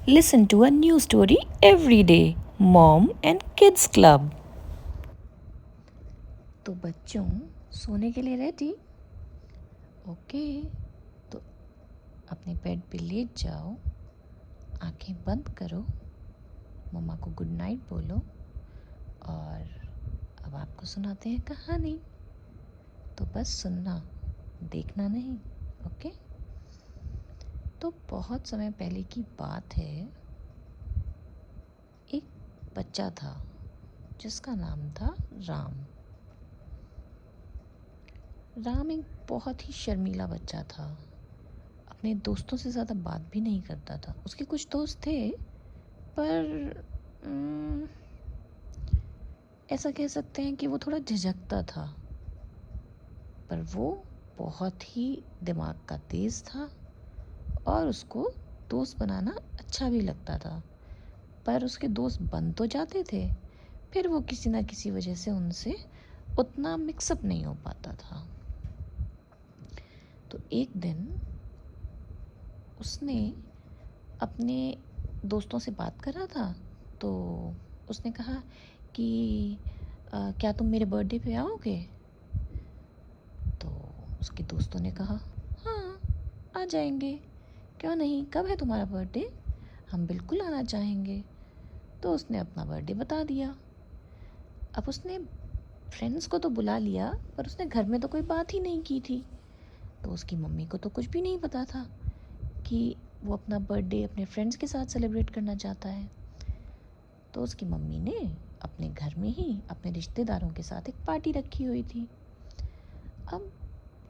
Listen to a new story every day. Mom and Kids Club. तो बच्चों, सोने के लिए रेडी? ओके, तो अपने बेड पे लेट जाओ, आंखें बंद करो, मम्मा को गुड नाइट बोलो और अब आपको सुनाते हैं कहानी। तो बस सुनना, देखना नहीं, ओके? तो बहुत समय पहले की बात है। एक बच्चा था जिसका नाम था राम। राम एक बहुत ही शर्मीला बच्चा था। अपने दोस्तों से ज़्यादा बात भी नहीं करता था। उसके कुछ दोस्त थे पर ऐसा कह सकते हैं कि वो थोड़ा झिझकता था। पर वो बहुत ही दिमाग का तेज़ था और उसको दोस्त बनाना अच्छा भी लगता था। पर उसके दोस्त बन तो जाते थे, फिर वो किसी ना किसी वजह से उनसे उतना मिक्सअप नहीं हो पाता था। तो एक दिन उसने अपने दोस्तों से बात कर रहा था, तो उसने कहा कि क्या तुम मेरे बर्थडे पे आओगे? तो उसके दोस्तों ने कहा हाँ, आ जाएंगे, क्यों नहीं, कब है तुम्हारा बर्थडे? हम बिल्कुल आना चाहेंगे। तो उसने अपना बर्थडे बता दिया। अब उसने फ्रेंड्स को तो बुला लिया, पर उसने घर में तो कोई बात ही नहीं की थी। तो उसकी मम्मी को तो कुछ भी नहीं पता था कि वो अपना बर्थडे अपने फ्रेंड्स के साथ सेलिब्रेट करना चाहता है। तो उसकी मम्मी ने अपने घर में ही अपने रिश्तेदारों के साथ एक पार्टी रखी हुई थी। अब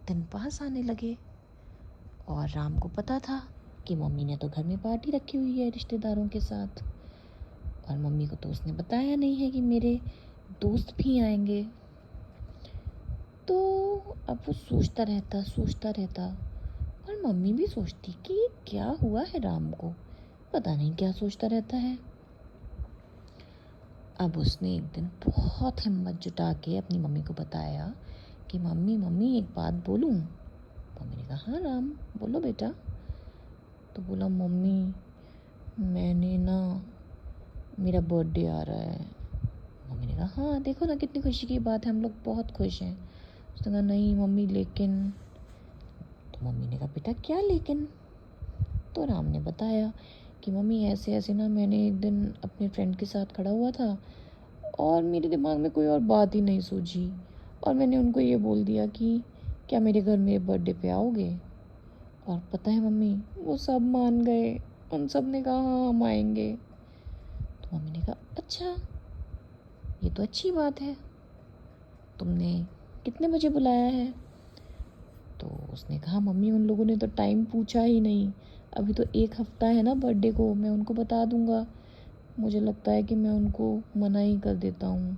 दिन पास आने लगे और राम को पता था कि मम्मी ने तो घर में पार्टी रखी हुई है रिश्तेदारों के साथ, और मम्मी को तो उसने बताया नहीं है कि मेरे दोस्त भी आएंगे। तो अब वो सोचता रहता और मम्मी भी सोचती कि क्या हुआ है राम को, पता नहीं क्या सोचता रहता है। अब उसने एक दिन बहुत हिम्मत जुटा के अपनी मम्मी को बताया कि मम्मी एक बात बोलूं? मम्मी ने कहा हाँ राम, बोलो बेटा। तो बोला मम्मी, मैंने ना, मेरा बर्थडे आ रहा है। मम्मी ने कहा हाँ, देखो ना कितनी खुशी की बात है, हम लोग बहुत खुश हैं। उसने कहा नहीं मम्मी, लेकिन। तो मम्मी ने कहा बेटा क्या लेकिन? तो राम ने बताया कि मम्मी ऐसे ऐसे ना, मैंने एक दिन अपने फ्रेंड के साथ खड़ा हुआ था और मेरे दिमाग में कोई और बात ही नहीं सूझी, और मैंने उनको ये बोल दिया कि क्या मेरे घर मेरे बर्थडे पे आओगे? और पता है मम्मी, वो सब मान गए, उन सब ने कहा हाँ हम आएंगे। तो मम्मी ने कहा अच्छा, ये तो अच्छी बात है, तुमने कितने बजे बुलाया है? तो उसने कहा मम्मी उन लोगों ने तो टाइम पूछा ही नहीं, अभी तो एक हफ्ता है ना बर्थडे को, मैं उनको बता दूंगा, मुझे लगता है कि मैं उनको मना ही कर देता हूँ।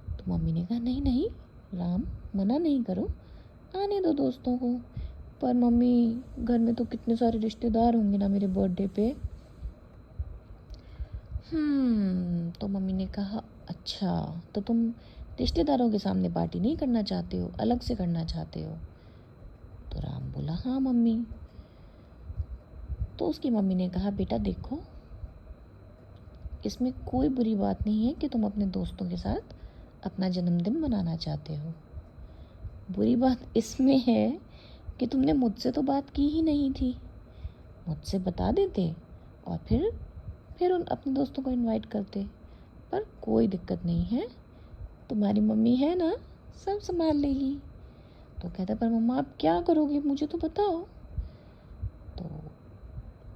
तो मम्मी ने कहा नहीं नहीं राम, मना नहीं करो, आने दो दोस्तों को। पर मम्मी, घर में तो कितने सारे रिश्तेदार होंगे ना मेरे बर्थडे पे। तो मम्मी ने कहा अच्छा, तो तुम रिश्तेदारों के सामने पार्टी नहीं करना चाहते हो, अलग से करना चाहते हो? तो राम बोला हाँ मम्मी। तो उसकी मम्मी ने कहा बेटा देखो, इसमें कोई बुरी बात नहीं है कि तुम अपने दोस्तों के साथ अपना जन्मदिन मनाना चाहते हो। बुरी बात इसमें है कि तुमने मुझसे तो बात की ही नहीं थी। मुझसे बता देते और फिर उन अपने दोस्तों को इनवाइट करते। पर कोई दिक्कत नहीं है, तुम्हारी मम्मी है ना, सब संभाल लेगी। तो कहता पर मम्मा आप क्या करोगे, मुझे तो बताओ। तो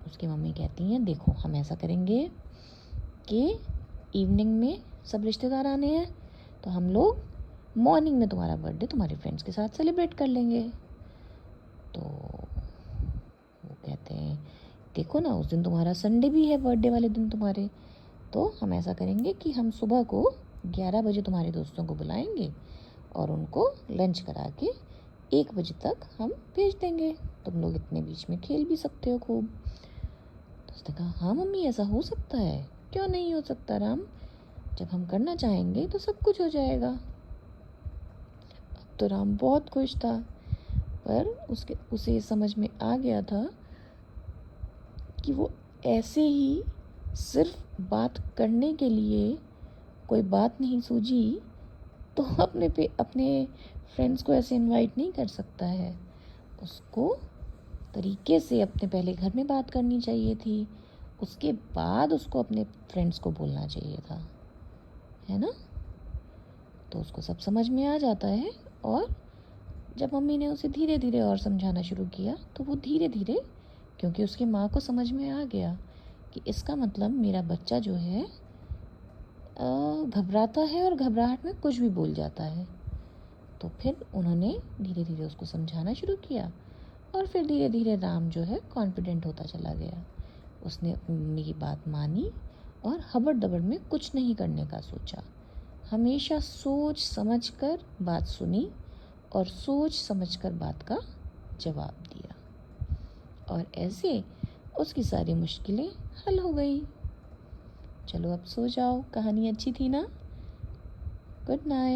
उसकी मम्मी कहती हैं देखो, हम ऐसा करेंगे कि इवनिंग में सब रिश्तेदार आने हैं, तो हम लोग मॉर्निंग में तुम्हारा बर्थडे तुम्हारे फ्रेंड्स के साथ सेलिब्रेट कर लेंगे। तो वो कहते हैं देखो ना, उस दिन तुम्हारा संडे भी है, बर्थडे वाले दिन तुम्हारे, तो हम ऐसा करेंगे कि हम सुबह को 11 बजे तुम्हारे दोस्तों को बुलाएंगे और उनको लंच करा के 1 बजे तक हम भेज देंगे, तुम लोग इतने बीच में खेल भी सकते हो खूब। तो उसने कहा हाँ मम्मी, ऐसा हो सकता है, क्यों नहीं हो सकता राम, जब हम करना चाहेंगे तो सब कुछ हो जाएगा। अब तो राम बहुत खुश था, पर उसे समझ में आ गया था कि वो ऐसे ही सिर्फ बात करने के लिए कोई बात नहीं सूझी तो अपने फ्रेंड्स को ऐसे इनवाइट नहीं कर सकता है। उसको तरीके से अपने पहले घर में बात करनी चाहिए थी, उसके बाद उसको अपने फ्रेंड्स को बोलना चाहिए था, है ना। तो उसको सब समझ में आ जाता है। और जब मम्मी ने उसे धीरे धीरे और समझाना शुरू किया तो वो धीरे धीरे, क्योंकि उसकी माँ को समझ में आ गया कि इसका मतलब मेरा बच्चा जो है घबराता है और घबराहट में कुछ भी बोल जाता है, तो फिर उन्होंने धीरे धीरे उसको समझाना शुरू किया। और फिर धीरे धीरे राम जो है कॉन्फिडेंट होता चला गया। उसने अपनी मम्मी की बात मानी और हबड़ दबड़ में कुछ नहीं करने का सोचा। हमेशा सोच समझ कर बात सुनी और सोच समझ कर बात का जवाब दिया, और ऐसे उसकी सारी मुश्किलें हल हो गई। चलो अब सो जाओ, कहानी अच्छी थी ना। Good night.